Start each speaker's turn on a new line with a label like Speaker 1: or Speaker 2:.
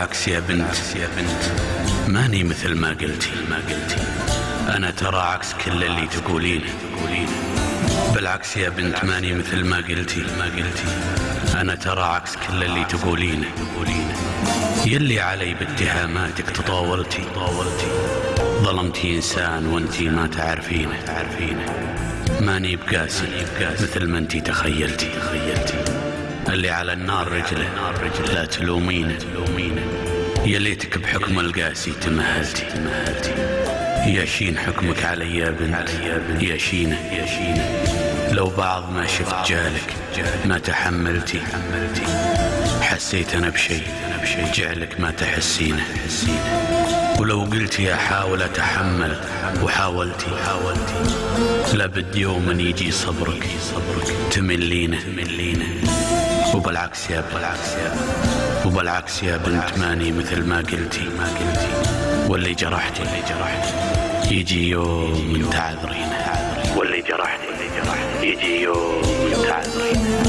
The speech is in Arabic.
Speaker 1: بالعكس يا بنت ماني مثل ما قلتي أنا ترى عكس كل اللي تقولينه. بالعكس يا بنت ماني مثل ما قلتي أنا ترى عكس كل اللي تقولينه. يلي علي باتهاماتك تطاولتي ظلمتي إنسان وانتي ما تعرفينه. ماني بقاسي مثل ما انتي تخيلتي. اللي على النار رجله لا تلومينه. يا ليتك بحكم القاسي تمهلتي. ياشين حكمك علي يا بنت ياشينه. لو بعض ما شفت جالك ما تحملتي. حسيت أنا بشي جعلك ما تحسينه. ولو قلتي أحاول أتحمل وحاولتي لابد يوم يجي صبرك تملينه. وبالعكس يا بنت ماني مثل ما قلتي واللي جرحتي يجي يوم تعذرينه. واللي جرحتي يجي يوم تعذرينه.